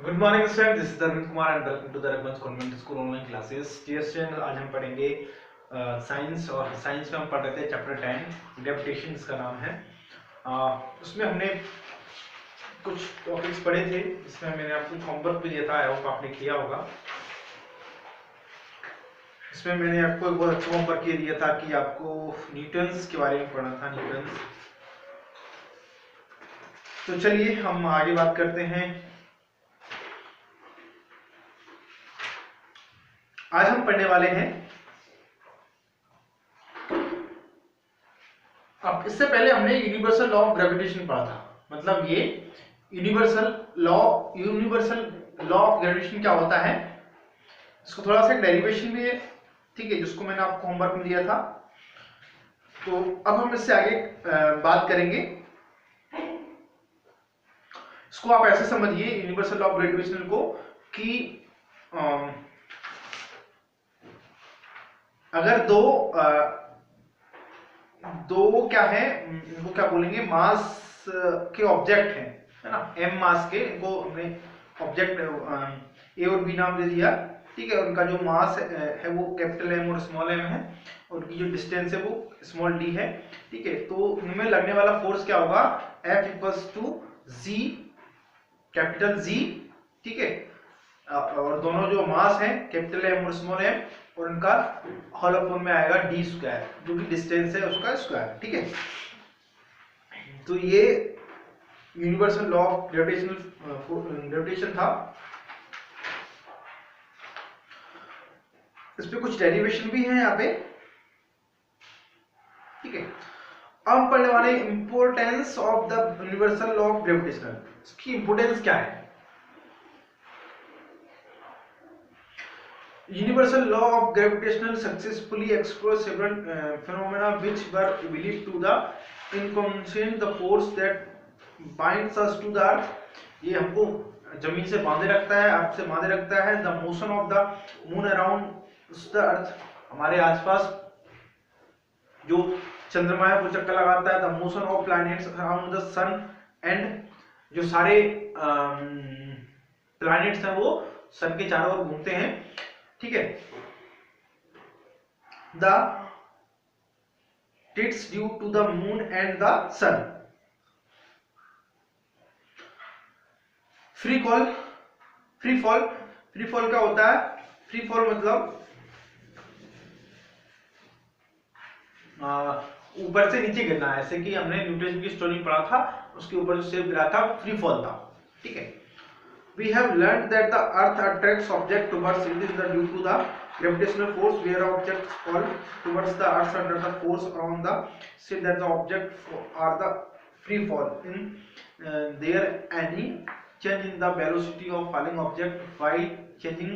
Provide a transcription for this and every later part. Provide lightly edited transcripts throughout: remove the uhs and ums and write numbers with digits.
Good morning student, this is Arvind Kumar and welcome to the Raghuvansh convent school online classes. Dear student, आज हम पढ़ेंगे science और science में हम पढ़ रहे थे चैप्टर 10 ग्रेविटेशन, इसका नाम है। उसमें हमने कुछ टॉपिक्स पढ़े थे, इसमें मैंने आपको होमवर्क भी दिया था, आई होप आपने किया होगा। इसमें मैंने आपको एक बहुत अच्छा होमवर्क ये दिया था कि आपको न्यूटन्स के बारे में पढ़ना था, न्यूटन्स। तो चलिए हम आगे बात करते हैं। आज हम पढ़ने वाले हैं, अब इससे पहले हमने यूनिवर्सल लॉ ऑफ ग्रेविटेशन पढ़ा था। मतलब ये यूनिवर्सल लॉ ऑफ ग्रेविटेशन क्या होता है, इसको थोड़ा सा डेरिवेशन भी है, ठीक है, जिसको मैंने आपको होमवर्क में दिया था। तो अब हम इससे आगे बात करेंगे। इसको आप ऐसे समझिए यूनिवर्सल लॉ ऑफ ग्रेविटेशन को कि अगर दो क्या है, इनको क्या बोलेंगे, मास के ऑब्जेक्ट हैं, है ना, m मास के, इनको हमने ऑब्जेक्ट ए और बी नाम दे दिया, ठीक है। उनका जो मास है वो कैपिटल M और स्मॉल m है, उनकी जो डिस्टेंस है वो स्मॉल d है, ठीक है। तो उनमें लगने वाला फोर्स क्या होगा, F equals to G, capital G, ठीक है। और दोनों जो मास है कैपिटल M और स्मॉल m, और उनका होलो फॉर्म में आएगा d स्क्वायर, जो कि डिस्टेंस है उसका स्क्वायर, ठीक है। तो ये यूनिवर्सल लॉ ऑफ ग्रेविटेशन था। इस पे कुछ डेरिवेशन भी है यहाँ पे, ठीक है। अब हम पढ़ने वाले importance of the universal law of gravitation. इसकी इंपोर्टेंस क्या है? Universal law of gravitational successfully explores several phenomena which were believed to the inconscient, the force that binds us to the earth. ये हमको जमीन से बांधे रखता है, अर्थ से बांधे रखता है। The motion of the moon around the earth, हमारे आसपास जो चंद्रमा है वो चक्कर लगाता है। The motion of planets around the sun, and जो सारे प्लैनेट्स हैं वो सन के चारों ओर घूमते हैं, ठीक है। The tilts due to the moon and the sun. Free fall क्या होता है? फ्री फॉल मतलब ऊपर से नीचे गिरना है, ऐसे कि हमने न्यूटन की स्टोरी पढ़ा था, उसके ऊपर जो सेब गिरा था फ्री फॉल था, ठीक है। We have learned that the earth attracts objects towards it is due to the gravitational force, where objects fall towards the earth under the force around the say that the objects are the free fall. In there any change in the velocity of falling object, while changing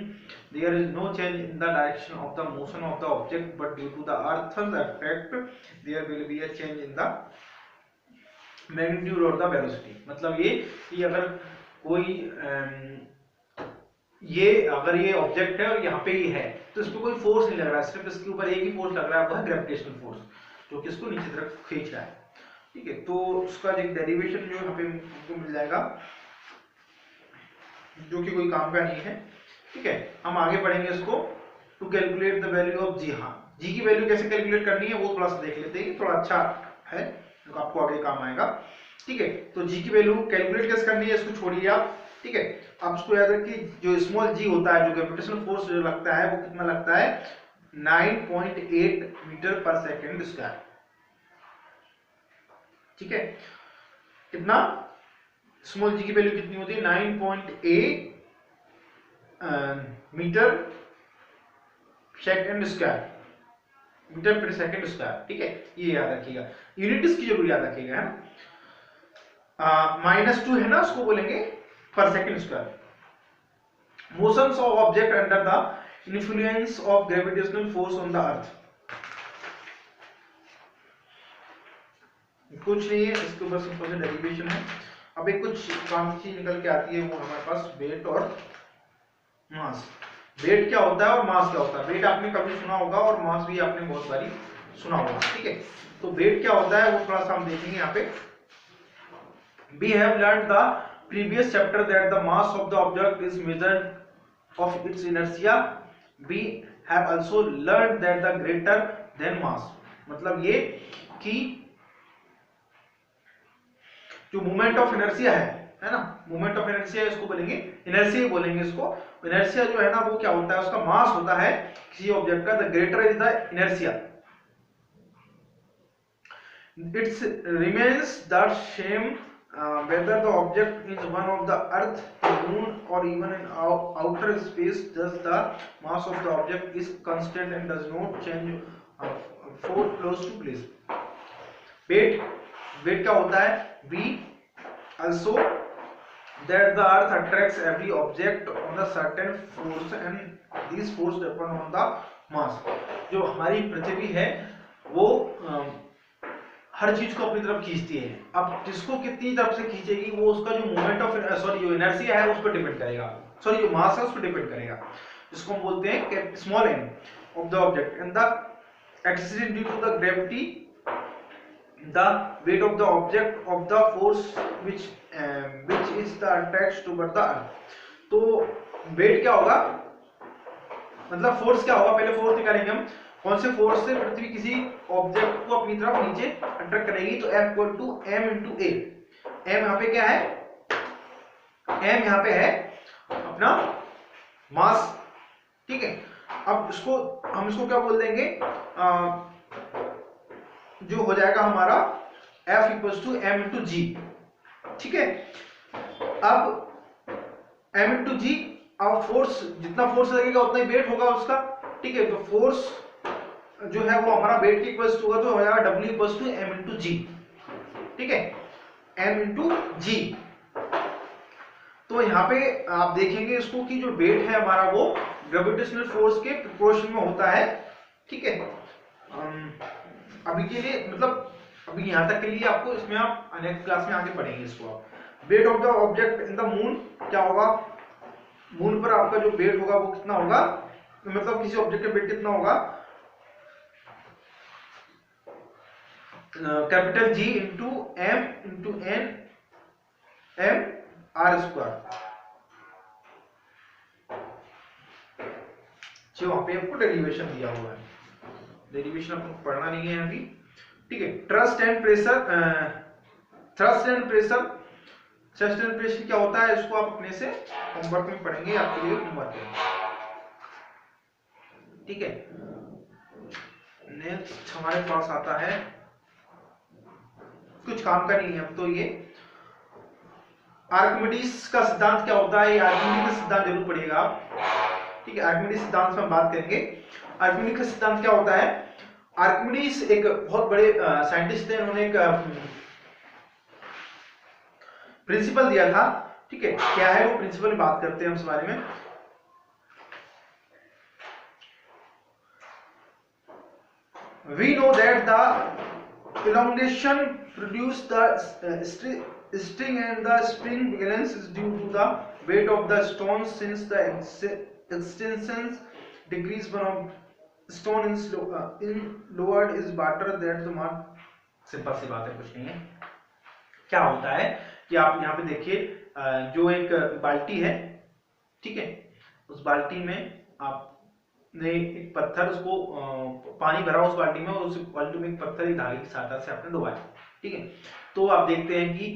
there is no change in the direction of the motion of the object, but due to the earth's effect there will be a change in the magnitude or the velocity. मतलब ये कि अगर कोई अगर ये object है और यहाँ पे ही है, तो इस पर कोई फोर्स नहीं लग रहा है, सिर्फ इसके ऊपर एक ही फोर्स लग रहा है, वो है ग्रेविटेशनल फोर्स, जो कि इसको नीचे तरफ खींच रहा है, ठीक है। तो उसका एक डेरिवेशन जो यहाँ पे आपको मिल जाएगा, जो कि कोई काम का नहीं है, ठीक है। हम आगे पढ़ेंगे इसको। To calculate the value of G, हाँ, जी की वैल्यू कैसे कैलकुलेट करनी है वो थोड़ा सा देख लेते हैं, थोड़ा अच्छा है, जो आपको आगे काम आएगा, ठीक है। तो जी की वैल्यू कैलकुलेट कैसे करनी है, इसको छोड़िए आप, ठीक है। आप इसको याद रखिए, जो स्मॉल जी होता है, जो ग्रेविटेशनल फोर्स जो लगता है, वो कितना लगता है, 9.8 मीटर पर सेकेंड स्क्वायर, ठीक है। कितना? स्मॉल जी की वैल्यू कितनी होती है? 9.8 मीटर सेकेंड स्क्वायर, मीटर पर सेकेंड स्क्वायर, ठीक है। ये याद रखिएगा, यूनिट इसकी जरूर याद रखिएगा, है ना। -2 है ना, उसको बोलेंगे पर second square. Motions of object under the influence of gravitational force on the earth. कुछ नहीं है, इसके ऊपर सिंपल से डेरिवेशन है। अब एक कुछ काम की चीज निकल के आती है, वो हमारे पास वेट और मास। वेट क्या होता है और मास क्या होता है? वेट आपने कभी सुना होगा और मास भी आपने बहुत बारी सुना होगा, ठीक है। तो वेट क्या होता है वो थोड़ा सा हम देखेंगे यहाँ पे। We have learned the previous chapter that the mass of the object is measured of its inertia, we have also learned that the greater than mass, मतलब ये कि जो मोमेंट ऑफ इनर्शिया है ना, मोमेंट ऑफ इनर्शिया इसको बोलेंगे, inertia ही बोलेंगे इसको। इनर्शिया जो है ना वो क्या होता है, उसका मास होता है किसी ऑब्जेक्ट का, the greater is the inertia, it's remains the same whether the object is one of the earth, the moon or even in outer space, thus the mass of the object is constant and does not change for close to place. weight क्या होता है, v also that the earth attracts every object on a certain force and these force depend on the mass. जो हमारी पृथ्वी है वो हर चीज को अपनी तरफ खींचती है, अब जिसको कितनी तरफ से खींचेगी वो उसका जो मोमेंट ऑफ जो इनर्शिया है उस पर डिपेंड करेगा, जो मास है उस पर डिपेंड करेगा, जिसको हम बोलते हैं small m of the object and the acceleration due to the gravity the weight of the object of the force which is the attracts toward the earth. तो वेट क्या होगा, मतलब फोर्स क्या होगा, पहले फोर्स निकालेंगे हम, कौन से फोर्स से पृथ्वी किसी ऑब्जेक्ट को अपनी तरफ नीचे अट्रैक्ट करेगी, तो F equal to m into a. m यहाँ पे क्या है, m यहाँ पे है अपना मास, ठीक है। अब इसको हम इसको क्या बोल देंगे, जो हो जाएगा हमारा F equal to m into g, ठीक है। अब m इंटू जी, अब फोर्स जितना फोर्स लगेगा उतना ही वेट होगा उसका, ठीक है। तो फोर्स जो है वो हमारा वेट के इक्वल टू होगा, तो हो जाएगा W equal to m into g, ठीक है, m इंटू जी। तो यहाँ पे आप देखेंगे इसको कि जो वेट है हमारा वो ग्रेविटेशनल फोर्स के प्रोपोर्शन में होता है, ठीक है। अभी के लिए मतलब अभी यहाँ तक के लिए आपको, इसमें आप नेक्स्ट क्लास में आगे पढ़ेंगे इसको आप। Wait of the object in the moon क्या होगा, मून पर आपका जो वेट होगा वो कितना होगा, मतलब किसी ऑब्जेक्ट का वेट कितना होगा, capital G into M into N M R square, जो वहां पे आपको डेरिवेशन दिया हुआ है, डेरिवेशन आपको पढ़ना नहीं है अभी, ठीक है। Trust and pressure, thrust and pressure, thrust and pressure क्या होता है इसको आप अपने से होमवर्क में पढ़ेंगे, आपके लिए होमवर्क है, ठीक है। नेक्स्ट हमारे पास आता है, कुछ काम का नहीं है अब तो, ये आर्किमिडीज का सिद्धांत क्या होता है, आर्किमिडीज का सिद्धांत जरूर पढ़िएगा आप, ठीक है। आर्किमिडीज सिद्धांत में हम बात करेंगे। आर्किमिडीज का सिद्धांत क्या होता है, आर्किमिडीज एक बहुत बड़े साइंटिस्ट थे, उन्होंने एक प्रिंसिपल दिया था, ठीक है। क्या है वो प्रिंसिपल, बात करते हैं हम इस बारे में। We know that the elongation produce the string and the spring balance is due to the weight of the stone, since the extensions decrease one of stone in lowered is better that the mark। Simple सी बात है, कुछ नहीं है। क्या होता है कि आप यहाँ पे देखिए, जो एक बाल्टी है, ठीक है, उस बाल्टी में आपने एक पत्थर, उसको पानी भरा उस बाल्टी में, और उस बाल्टी में एक पत्थर एक धागे की सहायता से आपने डुबाया, ठीक है। तो आप देखते हैं कि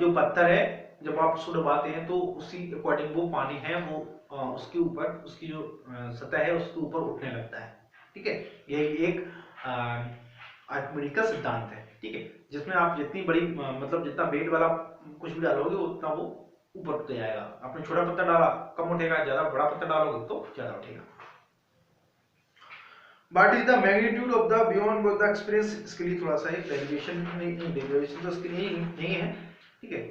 जो पत्थर है जब आप उसको डुबाते हैं तो उसी अकॉर्डिंग वो पानी है वो उसके ऊपर, उसकी जो सतह है उसके ऊपर उठने लगता है, ठीक है। ये एक आर्किमिडीज का सिद्धांत है, ठीक है, जिसमें आप जितनी बड़ी मतलब जितना वेट वाला कुछ भी डालोगे उतना वो ऊपर उठ जाएगा। आपने छोटा पत्थर डाला कम उठेगा, ज्यादा बड़ा पत्थर डालोगे तो ज्यादा उठेगा। What is the magnitude of the beyond the experience, इसके लिए थोड़ा सा एक डेरिवेशन नहीं, डेरिवेशन तो इसके लिए नहीं है, ठीक है।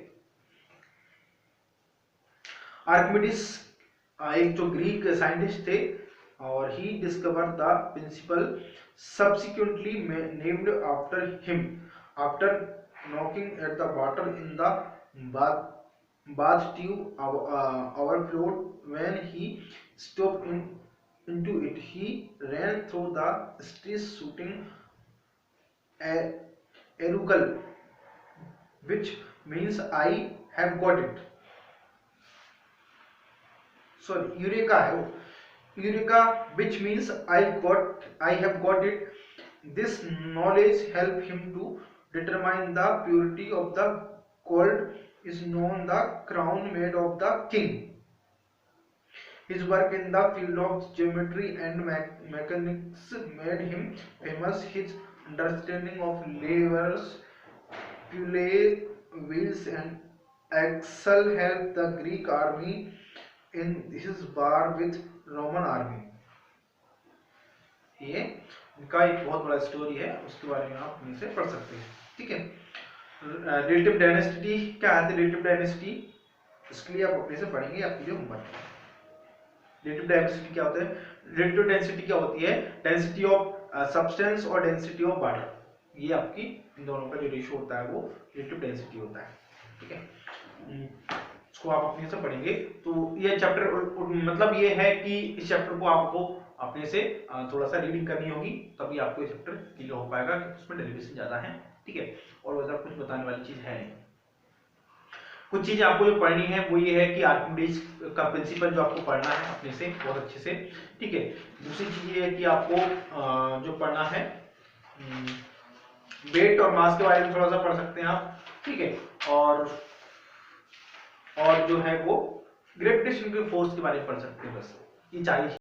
आर्किमिडीज एक जो ग्रीक साइंटिस्ट थे, और he discovered the principle subsequently named after him after knocking at the water in the bath tube overflowed. When he stopped into it, he ran through the streets shooting auricle, which means eye, have got it, sorry eureka है वो, eureka which means I have got it. This knowledge help him to determine the purity of the gold is known the crown made of the king. His work in the field of geometry and mechanics made him famous. His understanding of levers, pulleys, wheels and axle helped the Greek army in his war with Roman army. ये इनका एक बहुत बड़ा story है, उसके बारे में आप अपने से पढ़ सकते हैं, ठीक है। रिलेटिव डायनेस्टी क्या है, रिलेटिव डायनेस्टी इसके लिए आप अपने से पढ़ेंगे, आपके लिए होमवर्क है। रिलेटिव डायनेस्टी क्या होता है, रिलेटिव डेंसिटी क्या होती है, डेंसिटी ऑफ सब्सटेंस और डेंसिटी ऑफ वाटर, ये आपकी इन दोनों का जो रेशियो होता है वो रिलेटिव डेंसिटी होता है, ठीक है। इसको आप अपने से पढ़ेंगे। तो ये चैप्टर मतलब ये है कि इस चैप्टर को आपको अपने से थोड़ा सा रीडिंग करनी होगी, तभी आपको ये चैप्टर क्लियर हो पाएगा, क्योंकि उसमें डेरिवेशन ज्यादा है, ठीक है, और वैसा कुछ बताने वाली चीज है नहीं। कुछ चीजें आपको जो पढ़नी है वो ये है कि आर्किमिडीज का प्रिंसिपल जो आपको पढ़ना है अपने से बहुत अच्छे से, ठीक है। दूसरी चीज ये है कि आपको जो पढ़ना है वेट और मास के बारे में थोड़ा सा पढ़ सकते हैं आप, ठीक है, और जो है वो ग्रेविटेशन के फोर्स के बारे में पढ़ सकते हैं, बस ये 40